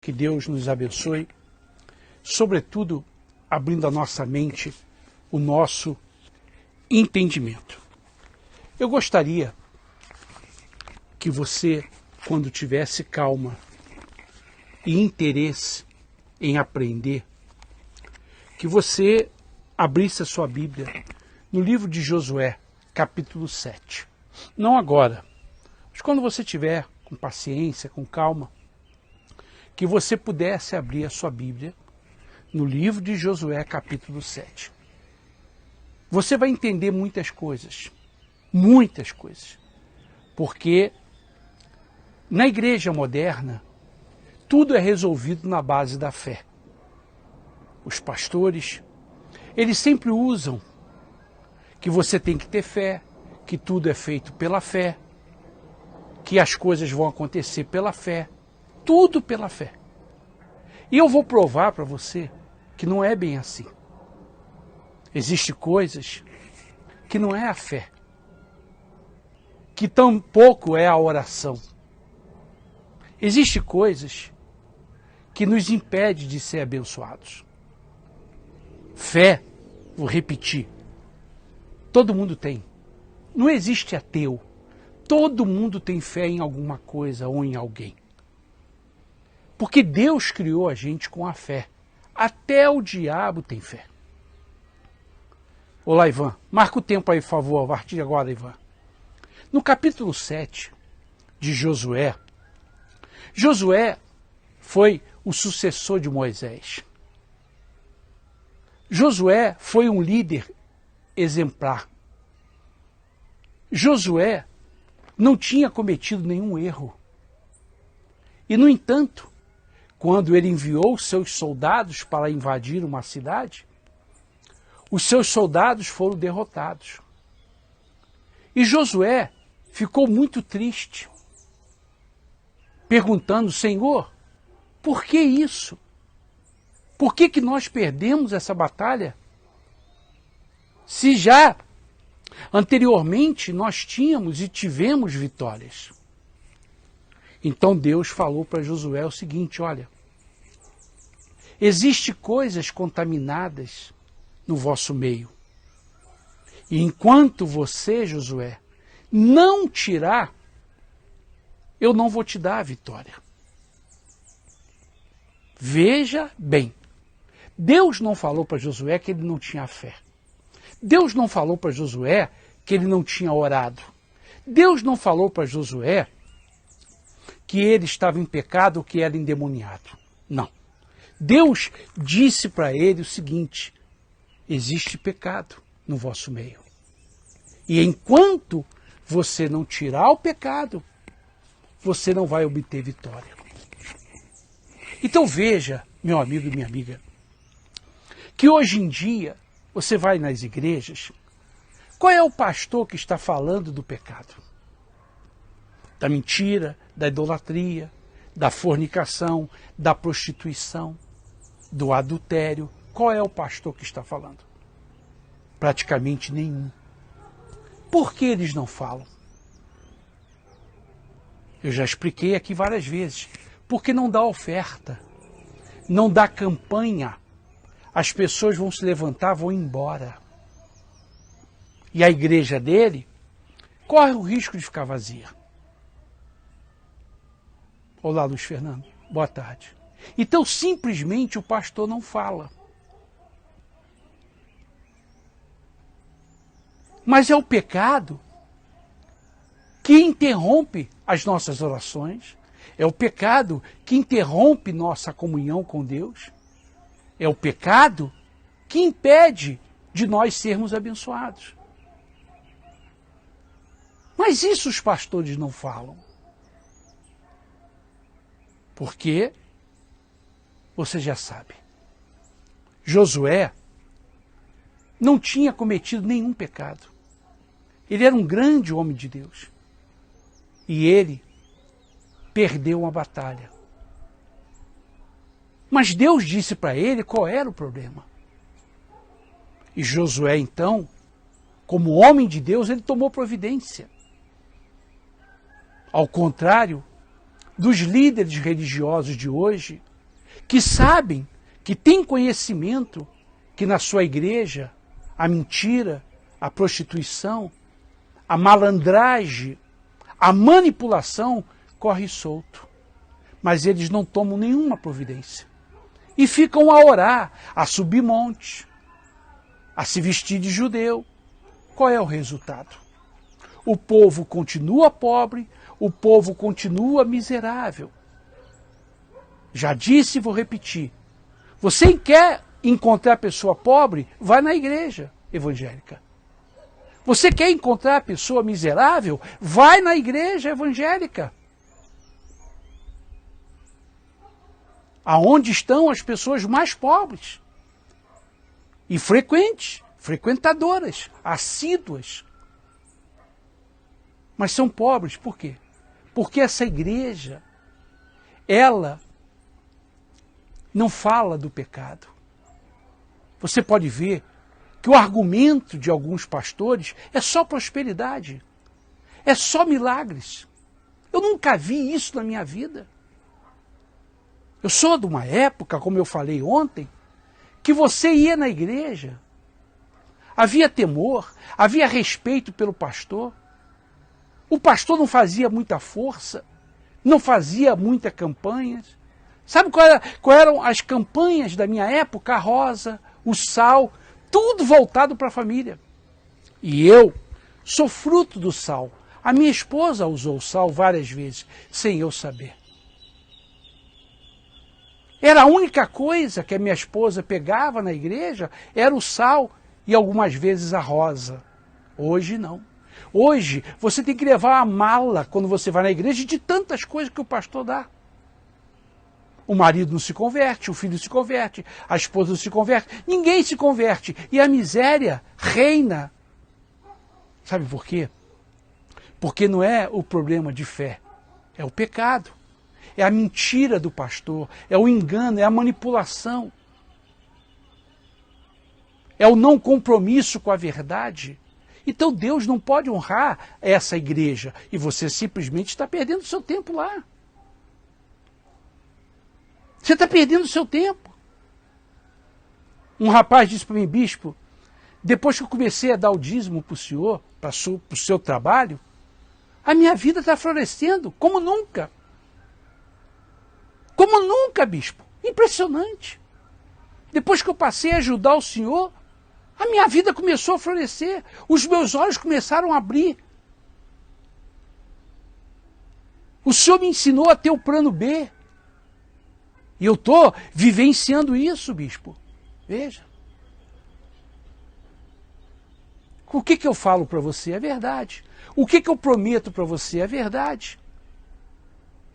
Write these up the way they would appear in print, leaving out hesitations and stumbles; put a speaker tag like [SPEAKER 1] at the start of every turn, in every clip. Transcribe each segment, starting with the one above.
[SPEAKER 1] Que Deus nos abençoe, sobretudo abrindo a nossa mente, o nosso entendimento. Eu gostaria que você, quando tivesse calma e interesse em aprender, que você abrisse a sua Bíblia no livro de Josué, capítulo 7. Não agora, mas quando você tiver com paciência, com calma, que você pudesse abrir a sua Bíblia no livro de Josué, capítulo 7. Você vai entender muitas coisas, porque na igreja moderna, tudo é resolvido na base da fé. Os pastores, eles sempre usam que você tem que ter fé, que tudo é feito pela fé, que as coisas vão acontecer pela fé, tudo pela fé. E eu vou provar para você que não é bem assim. Existem coisas que não é a fé, que tampouco é a oração. Existem coisas que nos impedem de ser abençoados. Fé, vou repetir, todo mundo tem. Não existe ateu. Todo mundo tem fé em alguma coisa ou em alguém. Porque Deus criou a gente com a fé. Até o diabo tem fé. Olá, Ivan. Marca o tempo aí, por favor, a partir de agora, Ivan. No capítulo 7 de Josué, Josué foi o sucessor de Moisés. Josué foi um líder exemplar. Josué não tinha cometido nenhum erro. E, no entanto, quando ele enviou seus soldados para invadir uma cidade, os seus soldados foram derrotados. E Josué ficou muito triste, perguntando: Senhor, por que isso? Por que nós perdemos essa batalha? Se já anteriormente nós tínhamos e tivemos vitórias. Então Deus falou para Josué o seguinte: olha, existem coisas contaminadas no vosso meio. E enquanto você, Josué, não tirar, eu não vou te dar a vitória. Veja bem, Deus não falou para Josué que ele não tinha fé. Deus não falou para Josué que ele não tinha orado. Deus não falou para Josué que ele estava em pecado ou que era endemoniado. Não. Deus disse para ele o seguinte: existe pecado no vosso meio. E enquanto você não tirar o pecado, você não vai obter vitória. Então veja, meu amigo e minha amiga, que hoje em dia você vai nas igrejas, qual é o pastor que está falando do pecado? Da mentira, da idolatria, da fornicação, da prostituição, do adultério. Qual é o pastor que está falando? Praticamente nenhum. Por que eles não falam? Eu já expliquei aqui várias vezes. Porque não dá oferta, não dá campanha. As pessoas vão se levantar, vão embora. E a igreja dele corre o risco de ficar vazia. Olá, Luiz Fernando. Boa tarde. Então, simplesmente, o pastor não fala. Mas é o pecado que interrompe as nossas orações. É o pecado que interrompe nossa comunhão com Deus. É o pecado que impede de nós sermos abençoados. Mas isso os pastores não falam. Porque, você já sabe, Josué não tinha cometido nenhum pecado. Ele era um grande homem de Deus. E ele perdeu uma batalha. Mas Deus disse para ele qual era o problema. E Josué, então, como homem de Deus, ele tomou providência. Ao contrário dos líderes religiosos de hoje, que sabem, que têm conhecimento que na sua igreja a mentira, a prostituição, a malandragem, a manipulação corre solto. Mas eles não tomam nenhuma providência. E ficam a orar, a subir montes, a se vestir de judeu. Qual é o resultado? O povo continua pobre, o povo continua miserável. Já disse e vou repetir. Você quer encontrar pessoa pobre? Vai na igreja evangélica. Você quer encontrar pessoa miserável? Vai na igreja evangélica. Aonde estão as pessoas mais pobres e frequentes, frequentadoras, assíduas. Mas são pobres por quê? Porque essa igreja, ela não fala do pecado. Você pode ver que o argumento de alguns pastores é só prosperidade, é só milagres. Eu nunca vi isso na minha vida. Eu sou de uma época, como eu falei ontem, que você ia na igreja, havia temor, havia respeito pelo pastor. O pastor não fazia muita força, não fazia muitas campanhas. Sabe qual eram as campanhas da minha época? A rosa, o sal, tudo voltado para a família. E eu sou fruto do sal. A minha esposa usou o sal várias vezes, sem eu saber. Era a única coisa que a minha esposa pegava na igreja, era o sal e algumas vezes a rosa. Hoje não. Hoje você tem que levar a mala quando você vai na igreja de tantas coisas que o pastor dá. O marido não se converte, o filho se converte, a esposa não se converte, ninguém se converte. E a miséria reina. Sabe por quê? Porque não é o problema de fé, é o pecado. É a mentira do pastor, é o engano, é a manipulação. É o não compromisso com a verdade. Então Deus não pode honrar essa igreja e você simplesmente está perdendo seu tempo lá. Você está perdendo seu tempo. Um rapaz disse para mim, bispo, depois que eu comecei a dar o dízimo para o senhor, para o seu trabalho, a minha vida está florescendo como nunca. Como nunca, bispo. Impressionante. Depois que eu passei a ajudar o senhor, a minha vida começou a florescer. Os meus olhos começaram a abrir. O senhor me ensinou a ter o plano B. E eu estou vivenciando isso, bispo. Veja. O que eu falo para você é verdade. O que eu prometo para você é verdade.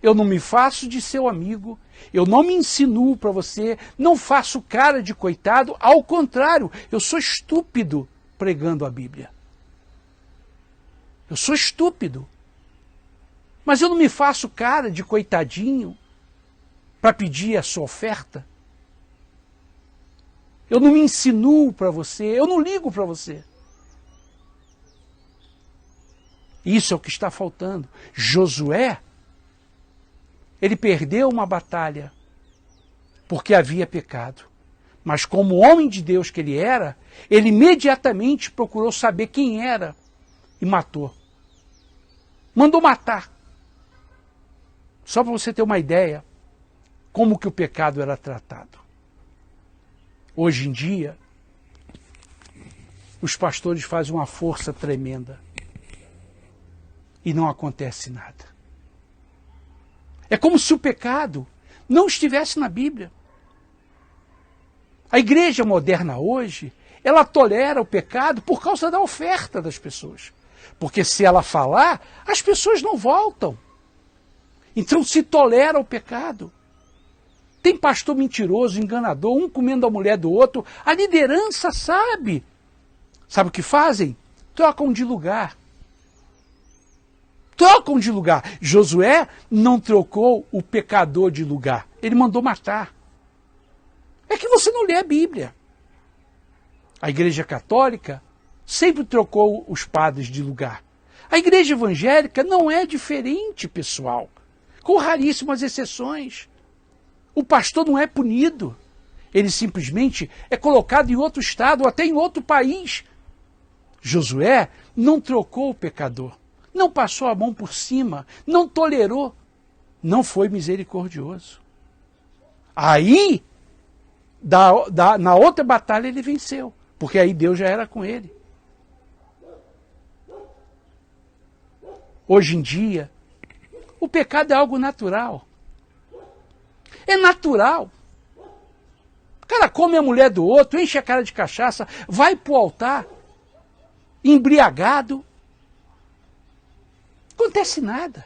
[SPEAKER 1] Eu não me faço de seu amigo, eu não me insinuo para você, não faço cara de coitado, ao contrário, eu sou estúpido pregando a Bíblia. Eu sou estúpido. Mas eu não me faço cara de coitadinho para pedir a sua oferta. Eu não me insinuo para você, eu não ligo para você. Isso é o que está faltando. Josué, ele perdeu uma batalha porque havia pecado. Mas como homem de Deus que ele era, ele imediatamente procurou saber quem era e matou. Mandou matar. Só para você ter uma ideia como que o pecado era tratado. Hoje em dia, os pastores fazem uma força tremenda e não acontece nada. É como se o pecado não estivesse na Bíblia. A igreja moderna hoje, ela tolera o pecado por causa da oferta das pessoas. Porque se ela falar, as pessoas não voltam. Então se tolera o pecado. Tem pastor mentiroso, enganador, um comendo a mulher do outro. A liderança sabe. Sabe o que fazem? Trocam de lugar. Trocam de lugar. Josué não trocou o pecador de lugar. Ele mandou matar. É que você não lê a Bíblia. A Igreja Católica sempre trocou os padres de lugar. A Igreja Evangélica não é diferente, pessoal. Com raríssimas exceções. O pastor não é punido. Ele simplesmente é colocado em outro estado ou até em outro país. Josué não trocou o pecador, não passou a mão por cima, não tolerou, não foi misericordioso. Aí, na outra batalha ele venceu, porque aí Deus já era com ele. Hoje em dia, o pecado é algo natural. É natural. O cara come a mulher do outro, enche a cara de cachaça, vai pro altar, embriagado. Não acontece nada.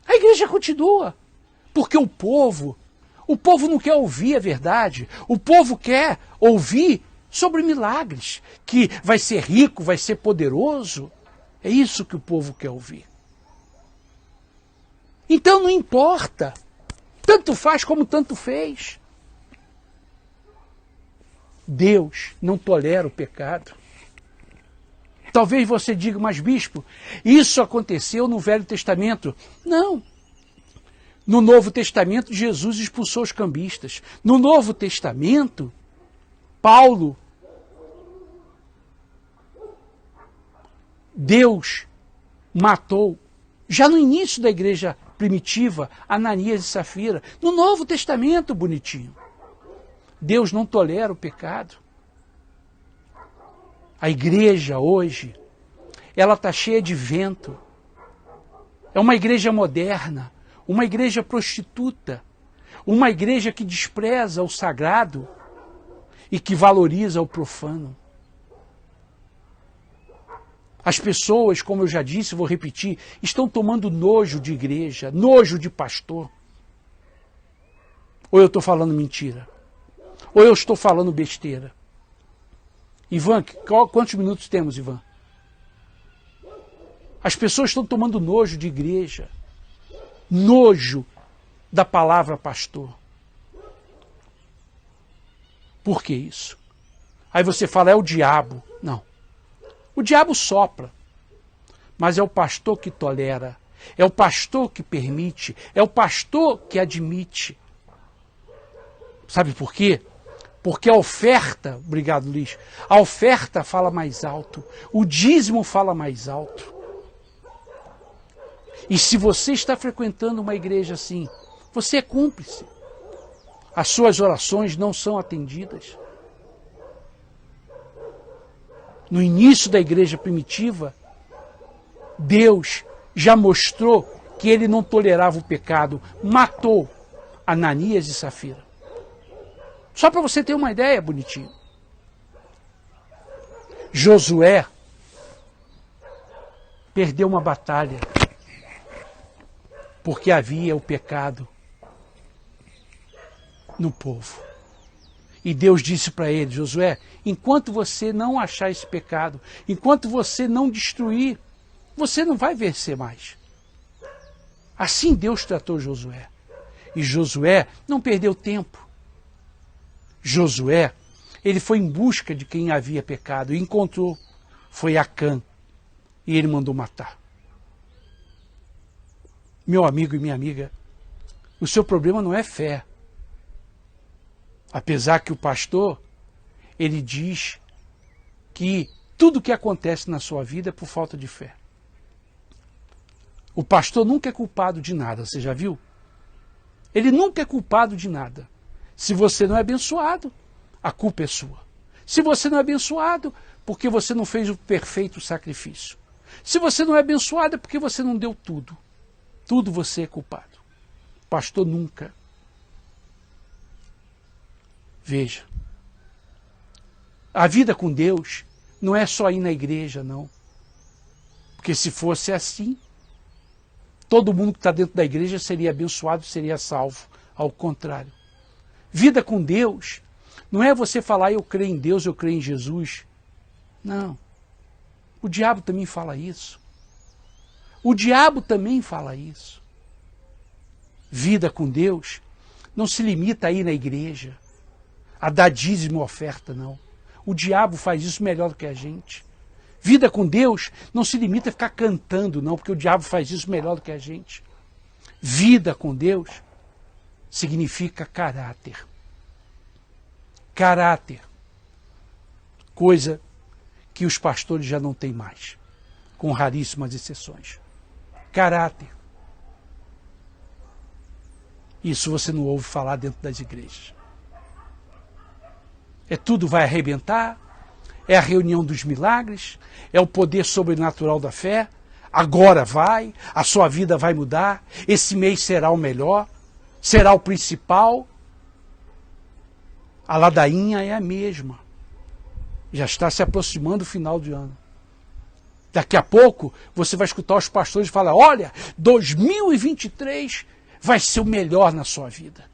[SPEAKER 1] A igreja continua. Porque o povo não quer ouvir a verdade. O povo quer ouvir sobre milagres, que vai ser rico, vai ser poderoso. É isso que o povo quer ouvir. Então não importa. Tanto faz como tanto fez. Deus não tolera o pecado. Talvez você diga, mas bispo, isso aconteceu no Velho Testamento. Não. No Novo Testamento, Jesus expulsou os cambistas. No Novo Testamento, Paulo, Deus matou, já no início da igreja primitiva, Ananias e Safira. No Novo Testamento, bonitinho. Deus não tolera o pecado. A igreja hoje, ela está cheia de vento. É uma igreja moderna, uma igreja prostituta, uma igreja que despreza o sagrado e que valoriza o profano. As pessoas, como eu já disse, vou repetir, estão tomando nojo de igreja, nojo de pastor. Ou eu estou falando mentira? Ou eu estou falando besteira? Ivan, quantos minutos temos, Ivan? As pessoas estão tomando nojo de igreja, nojo da palavra pastor. Por que isso? Aí você fala, é o diabo. Não. O diabo sopra, mas é o pastor que tolera, é o pastor que permite, é o pastor que admite. Sabe por quê? Porque a oferta, obrigado Luiz, a oferta fala mais alto, o dízimo fala mais alto. E se você está frequentando uma igreja assim, você é cúmplice. As suas orações não são atendidas. No início da igreja primitiva, Deus já mostrou que ele não tolerava o pecado, matou Ananias e Safira. Só para você ter uma ideia, bonitinho. Josué perdeu uma batalha porque havia o pecado no povo. E Deus disse para ele, Josué, enquanto você não achar esse pecado, enquanto você não destruir, você não vai vencer mais. Assim Deus tratou Josué. E Josué não perdeu tempo. Josué, ele foi em busca de quem havia pecado e encontrou. Foi Acã. E ele mandou matar. Meu amigo e minha amiga, o seu problema não é fé. Apesar que o pastor, ele diz que tudo que acontece na sua vida é por falta de fé. O pastor nunca é culpado de nada, você já viu? Ele nunca é culpado de nada. Se você não é abençoado, a culpa é sua. Se você não é abençoado, porque você não fez o perfeito sacrifício. Se você não é abençoado, é porque você não deu tudo. Tudo você é culpado. O pastor nunca. Veja, a vida com Deus não é só ir na igreja, não. Porque se fosse assim, todo mundo que está dentro da igreja seria abençoado, seria salvo. Ao contrário. Vida com Deus não é você falar, eu creio em Deus, eu creio em Jesus. Não. O diabo também fala isso. O diabo também fala isso. Vida com Deus não se limita a ir na igreja, a dar dízimo oferta, não. O diabo faz isso melhor do que a gente. Vida com Deus não se limita a ficar cantando, não, porque o diabo faz isso melhor do que a gente. Vida com Deus significa caráter. Caráter. Coisa que os pastores já não têm mais, com raríssimas exceções. Caráter. Isso você não ouve falar dentro das igrejas. É tudo vai arrebentar, é a reunião dos milagres, é o poder sobrenatural da fé, agora vai, a sua vida vai mudar, esse mês será o melhor, será o principal. A ladainha é a mesma. Já está se aproximando o final de ano. Daqui a pouco você vai escutar os pastores falar: olha, 2023 vai ser o melhor na sua vida.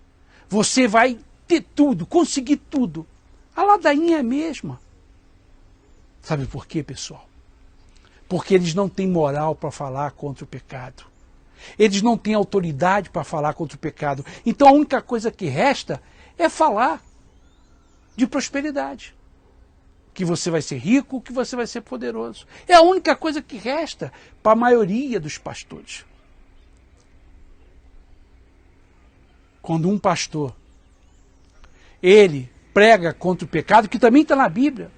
[SPEAKER 1] Você vai ter tudo, conseguir tudo. A ladainha é a mesma. Sabe por quê, pessoal? Porque eles não têm moral para falar contra o pecado. Eles não têm autoridade para falar contra o pecado. Então a única coisa que resta é falar de prosperidade. Que você vai ser rico, que você vai ser poderoso. É a única coisa que resta para a maioria dos pastores. Quando um pastor, ele prega contra o pecado, que também está na Bíblia.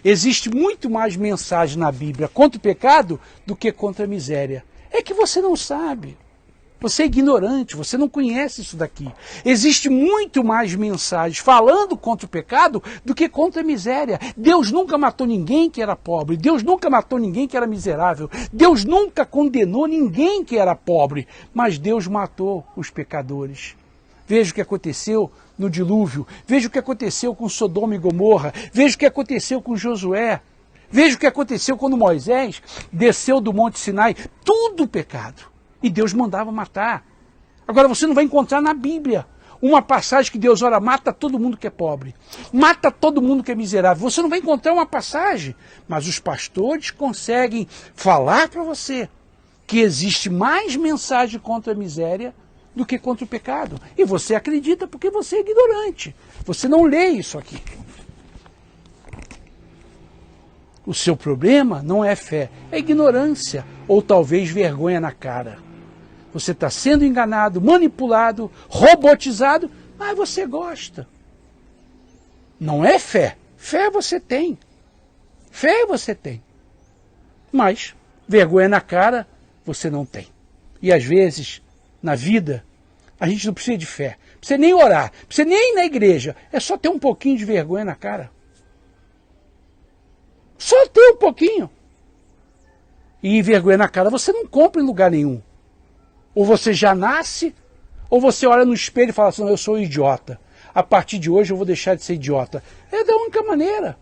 [SPEAKER 1] Existe muito mais mensagem na Bíblia contra o pecado do que contra a miséria. É que você não sabe. Você é ignorante, você não conhece isso daqui. Existe muito mais mensagens falando contra o pecado do que contra a miséria. Deus nunca matou ninguém que era pobre. Deus nunca matou ninguém que era miserável. Deus nunca condenou ninguém que era pobre. Mas Deus matou os pecadores. Veja o que aconteceu no dilúvio. Veja o que aconteceu com Sodoma e Gomorra. Veja o que aconteceu com Josué. Veja o que aconteceu quando Moisés desceu do Monte Sinai. Tudo pecado. E Deus mandava matar. Agora você não vai encontrar na Bíblia uma passagem que Deus, ora, mata todo mundo que é pobre. Mata todo mundo que é miserável. Você não vai encontrar uma passagem. Mas os pastores conseguem falar para você que existe mais mensagem contra a miséria do que contra o pecado. E você acredita porque você é ignorante. Você não lê isso aqui. O seu problema não é fé, é ignorância ou talvez vergonha na cara. Você está sendo enganado, manipulado, robotizado, mas você gosta. Não é fé. Fé você tem. Fé você tem. Mas vergonha na cara você não tem. E às vezes, na vida, a gente não precisa de fé. Não precisa nem orar, não precisa nem ir na igreja. É só ter um pouquinho de vergonha na cara. Só ter um pouquinho. E vergonha na cara você não compra em lugar nenhum. Ou você já nasce, ou você olha no espelho e fala assim: eu sou um idiota. A partir de hoje eu vou deixar de ser idiota. É da única maneira.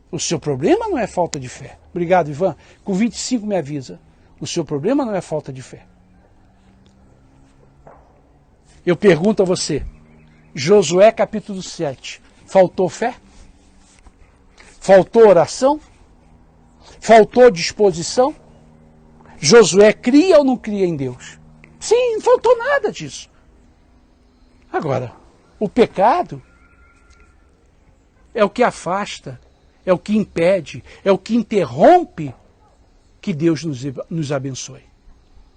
[SPEAKER 1] O seu problema não é falta de fé. Obrigado, Ivan. Com 25 me avisa. O seu problema não é falta de fé. Eu pergunto a você, Josué capítulo 7, faltou fé? Faltou oração? Faltou disposição? Josué cria ou não cria em Deus? Sim, não faltou nada disso. Agora, o pecado é o que afasta, é o que impede, é o que interrompe que Deus nos abençoe.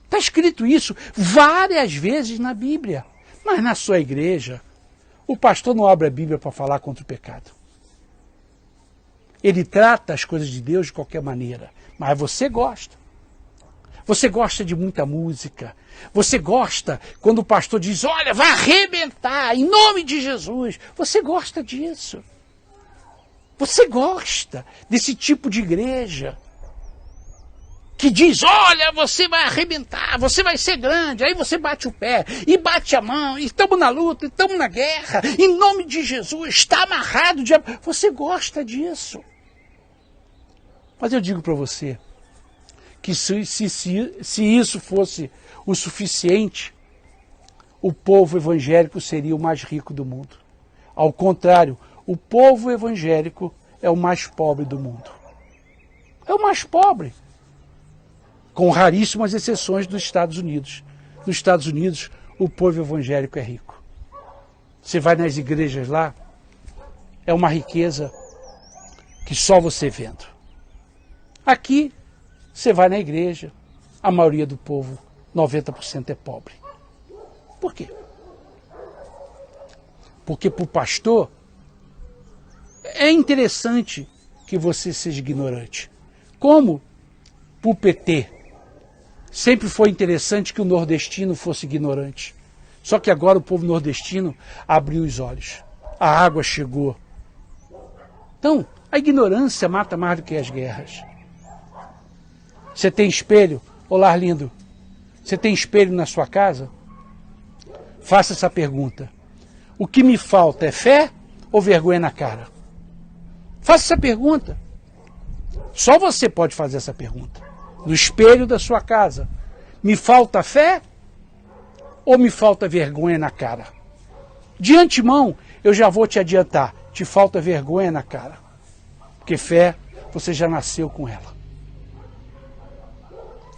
[SPEAKER 1] Está escrito isso várias vezes na Bíblia. Mas na sua igreja, o pastor não abre a Bíblia para falar contra o pecado. Ele trata as coisas de Deus de qualquer maneira. Mas você gosta. Você gosta de muita música. Você gosta quando o pastor diz: olha, vai arrebentar em nome de Jesus. Você gosta disso. Você gosta desse tipo de igreja que diz: olha, você vai arrebentar, você vai ser grande. Aí você bate o pé e bate a mão, e estamos na luta, e estamos na guerra, em nome de Jesus, está amarrado. Você gosta disso. Mas eu digo para você que se isso fosse o suficiente, o povo evangélico seria o mais rico do mundo. Ao contrário, o povo evangélico é o mais pobre do mundo. É o mais pobre. Com raríssimas exceções dos Estados Unidos. Nos Estados Unidos, o povo evangélico é rico. Você vai nas igrejas lá, é uma riqueza que só você vendo. Aqui, você vai na igreja, a maioria do povo, 90% é pobre. Por quê? Porque para o pastor é interessante que você seja ignorante. Como para o PT sempre foi interessante que o nordestino fosse ignorante. Só que agora o povo nordestino abriu os olhos. A água chegou. Então, a ignorância mata mais do que as guerras. Você tem espelho? Olá, lindo. Você tem espelho na sua casa? Faça essa pergunta. O que me falta é fé ou vergonha na cara? Faça essa pergunta. Só você pode fazer essa pergunta. No espelho da sua casa. Me falta fé ou me falta vergonha na cara? De antemão, eu já vou te adiantar. Te falta vergonha na cara. Porque fé, você já nasceu com ela.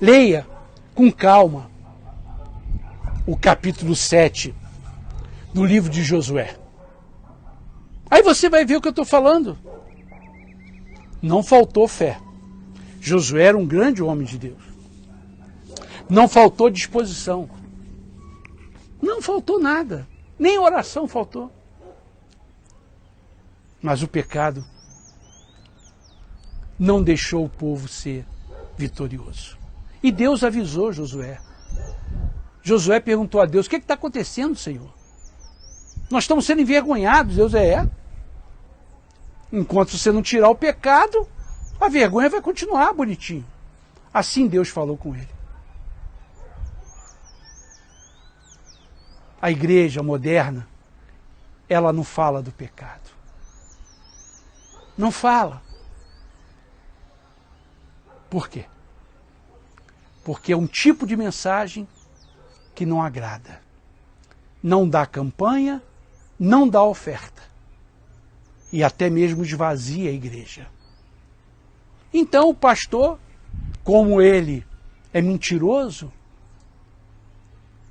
[SPEAKER 1] Leia com calma o capítulo 7 do livro de Josué. Aí você vai ver o que eu estou falando. Não faltou fé. Josué era um grande homem de Deus. Não faltou disposição. Não faltou nada. Nem oração faltou. Mas o pecado não deixou o povo ser vitorioso. E Deus avisou Josué. Josué perguntou a Deus, o que está acontecendo, Senhor? Nós estamos sendo envergonhados. Deus enquanto você não tirar o pecado, a vergonha vai continuar bonitinho. Assim Deus falou com ele. A igreja moderna, ela não fala do pecado. Não fala. Por quê? Porque é um tipo de mensagem que não agrada. Não dá campanha, não dá oferta. E até mesmo esvazia a igreja. Então o pastor, como ele é mentiroso,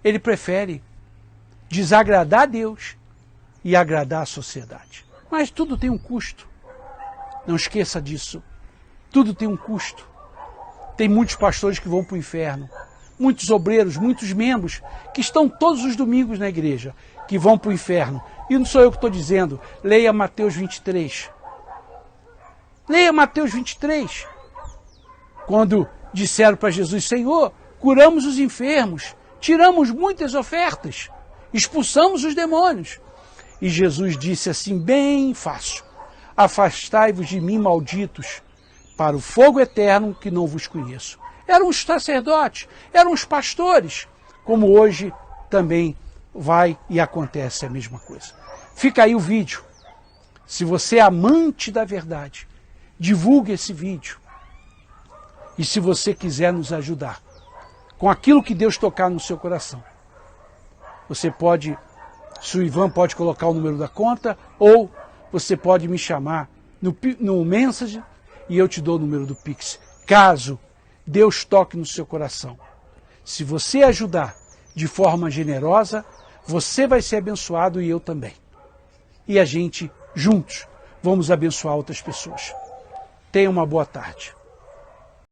[SPEAKER 1] ele prefere desagradar a Deus e agradar a sociedade. Mas tudo tem um custo. Não esqueça disso. Tudo tem um custo. Tem muitos pastores que vão para o inferno. Muitos obreiros, muitos membros que estão todos os domingos na igreja, que vão para o inferno. E não sou eu que estou dizendo. Leia Mateus 23. Leia Mateus 23. Quando disseram para Jesus, Senhor, curamos os enfermos, tiramos muitas ofertas, expulsamos os demônios. E Jesus disse assim, bem fácil, afastai-vos de mim, malditos, para o fogo eterno que não vos conheço. Eram os sacerdotes, eram os pastores, como hoje também vai e acontece a mesma coisa. Fica aí o vídeo. Se você é amante da verdade, divulgue esse vídeo. E se você quiser nos ajudar com aquilo que Deus tocar no seu coração, você pode, se o Ivan pode colocar o número da conta, ou você pode me chamar no Message e eu te dou o número do Pix. Caso Deus toque no seu coração. Se você ajudar de forma generosa, você vai ser abençoado e eu também. E a gente, juntos, vamos abençoar outras pessoas. Tenha uma boa tarde.